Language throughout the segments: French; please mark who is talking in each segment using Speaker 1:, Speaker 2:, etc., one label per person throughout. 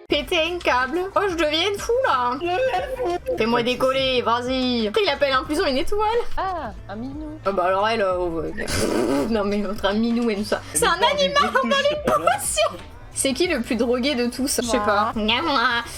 Speaker 1: Péter un câble. Oh, je deviens fou là. Fais-moi décoller, vas-y. Après, il appelle inclusion une étoile.
Speaker 2: Ah, un minou.
Speaker 1: Ah bah alors elle, non mais notre un minou et tout ça. C'est un animal dans les potions. C'est qui le plus drogué de tous? Je sais pas.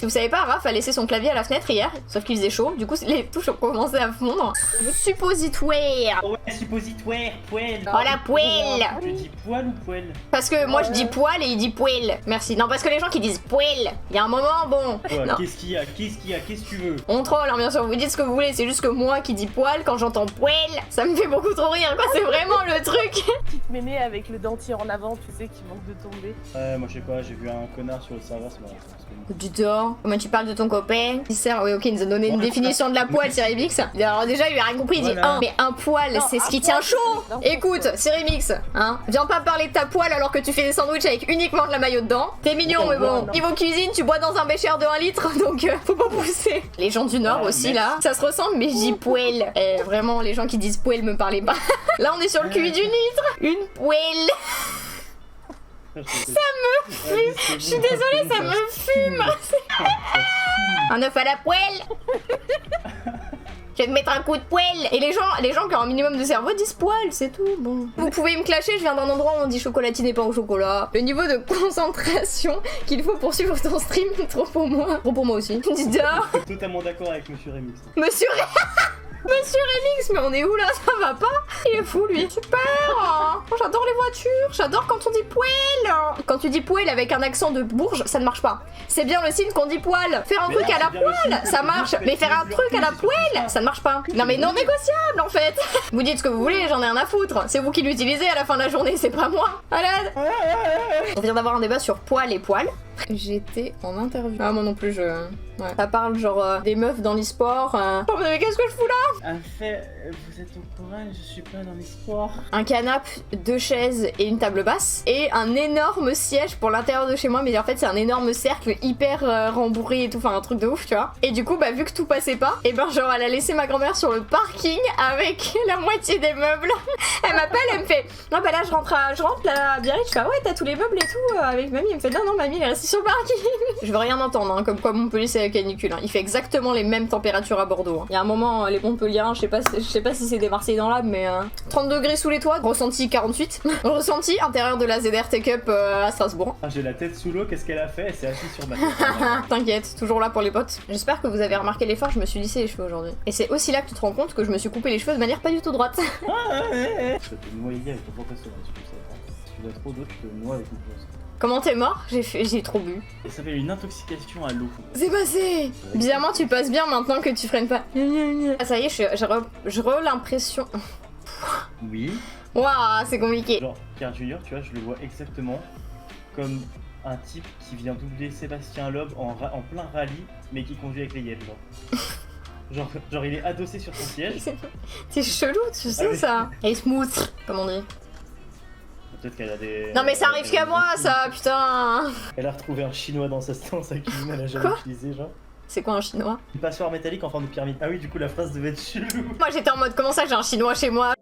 Speaker 1: Vous savez pas, Raph a laissé son clavier à la fenêtre hier, sauf qu'il faisait chaud, du coup les touches ont commencé à fondre. Suppositoire.
Speaker 3: Ouais, suppositoire, poêle.
Speaker 1: Oh la poêle.
Speaker 3: Tu dis poil ou poêle?
Speaker 1: Parce que moi je dis poil et il dit poêle. Merci. Non, parce que les gens qui disent poêle, il y a un moment, bon.
Speaker 3: Ouais,
Speaker 1: Non.
Speaker 3: qu'est-ce qu'il y a? Qu'est-ce que tu veux?
Speaker 1: On troll, hein, bien sûr, vous dites ce que vous voulez, c'est juste que moi qui dis poil, quand j'entends poêle, ça me fait beaucoup trop rire, quoi, c'est vraiment le truc.
Speaker 2: Petite mémé avec le dentier en avant, tu sais, qui manque de tomber.
Speaker 3: Moi je sais pas, j'ai vu un connard sur le serveur, c'est marrant.
Speaker 1: Du temps, comment tu parles de ton copain? Il sert, oui, ok, il nous a donné une définition de la poêle, Cérimix. Alors déjà, il lui a rien compris, il dit
Speaker 3: Voilà.
Speaker 1: mais un poil,
Speaker 2: Non,
Speaker 1: c'est ce
Speaker 2: un
Speaker 1: qui
Speaker 2: poil,
Speaker 1: tient chaud.
Speaker 2: c'est- non,
Speaker 1: Écoute, Cérimix, hein, viens pas parler de ta poêle alors que tu fais des sandwichs avec uniquement de la mayo dedans. T'es mignon, mais bon,
Speaker 3: Non.
Speaker 1: niveau cuisine, tu bois dans un bécher de 1 litre, donc faut pas pousser. Les gens du Nord
Speaker 3: Ah,
Speaker 1: aussi,
Speaker 3: merci.
Speaker 1: là, ça se ressemble, mais je dis poêle. Vraiment, les gens qui disent poêle me parlez pas. Là, on est sur le QI du litre. Une poêle.
Speaker 3: Ça me fume.
Speaker 1: Je suis désolée, ça me fume. Un œuf à la poêle. Je vais te mettre un coup de poêle. Et les gens qui ont un minimum de cerveau disent poêle, c'est tout. Bon. Vous pouvez me clasher, je viens d'un endroit où on dit chocolatine pas au chocolat. Le niveau de concentration qu'il faut pour suivre ton stream, trop pour moi. Trop pour moi aussi. Dis donc.
Speaker 3: Totalement d'accord avec Monsieur Remix.
Speaker 1: Monsieur Monsieur Remix, mais on est où là? Ça va pas? Il est fou lui. Super. Oh, j'adore les voitures. J'adore quand on dit poêle. Quand tu dis poêle avec un accent de Bourges, ça ne marche pas. C'est bien le signe qu'on dit poêle. Faire un
Speaker 3: Mais
Speaker 1: truc
Speaker 3: non,
Speaker 1: à la
Speaker 3: c'est bien le
Speaker 1: poêle,
Speaker 3: signe
Speaker 1: ça
Speaker 3: que
Speaker 1: marche.
Speaker 3: tu
Speaker 1: Mais faire un
Speaker 3: dis
Speaker 1: truc à la
Speaker 3: plus,
Speaker 1: poêle, ça ne marche pas. Non mais non négociable en fait. Vous dites ce que vous voulez, j'en ai rien à foutre. C'est vous qui l'utilisez à la fin de la journée, c'est pas moi. Voilà. On vient d'avoir un débat sur poil et poil. J'étais en interview. Ah moi non plus je... Ouais. Ça parle genre des meufs dans l'e-sport. Oh mais qu'est-ce que je fous là?
Speaker 3: En fait, vous êtes au courant, je suis pas dans les sports.
Speaker 1: Un canapé, 2 chaises et une table basse. Et un énorme siège pour l'intérieur de chez moi. Mais en fait c'est un énorme cercle hyper rembourré et tout. Enfin un truc de ouf tu vois. Et du coup bah vu que tout passait pas, et ben genre elle a laissé ma grand-mère sur le parking avec la moitié des meubles. Elle m'appelle, elle me fait non bah là je rentre là à Biarritz. Je fais ah ouais t'as tous les meubles et tout avec mamie. Elle me fait non mamie elle est restée sur le parking. Je veux rien entendre hein, comme quoi Montpellier c'est la canicule. Hein. Il fait exactement les mêmes températures à Bordeaux. Hein. Il y a un moment les Montpelliérains, je sais pas si c'est des Marseillais dans l'âme mais 30 degrés sous les toits, ressenti 48. Ressenti intérieur de la ZR Take Up à Strasbourg.
Speaker 3: Ah, j'ai la tête sous l'eau, qu'est-ce qu'elle a fait? Elle s'est assise sur ma tête.
Speaker 1: T'inquiète, toujours là pour les potes. J'espère que vous avez remarqué l'effort, je me suis lissé les cheveux aujourd'hui. Et c'est aussi là que tu te rends compte que je me suis coupé les cheveux de manière pas du tout droite.
Speaker 3: Je peux te noyer avec ton professeur, si tu sais pas. Si tu bois trop d'eau, tu te noies avec une chose.
Speaker 1: Comment t'es mort? J'ai trop bu.
Speaker 3: Et ça fait une intoxication à l'eau.
Speaker 1: C'est passé. Bizarrement tu passes bien maintenant que tu freines pas. Ah ça y est, je re l'impression...
Speaker 3: Oui.
Speaker 1: Waouh, c'est compliqué.
Speaker 3: Genre, Pierre Junior, tu vois, je le vois exactement comme un type qui vient doubler Sébastien Loeb en plein rallye, mais qui conduit avec les yeux, genre, il est adossé sur son siège.
Speaker 1: C'est chelou, tu sais
Speaker 3: Ah oui.
Speaker 1: ça. Et smooth, comme on dit.
Speaker 3: Peut-être qu'elle a des...
Speaker 1: Non mais ça arrive qu'à moi ça, putain.
Speaker 3: Elle a retrouvé un chinois dans sa cuisine, elle a jamais
Speaker 1: Quoi
Speaker 3: utilisé, genre.
Speaker 1: C'est quoi un chinois?
Speaker 3: Une passoire métallique en forme de pyramide. Ah oui, du coup, la phrase devait être chelou.
Speaker 1: Moi j'étais en mode comment ça j'ai un chinois chez moi?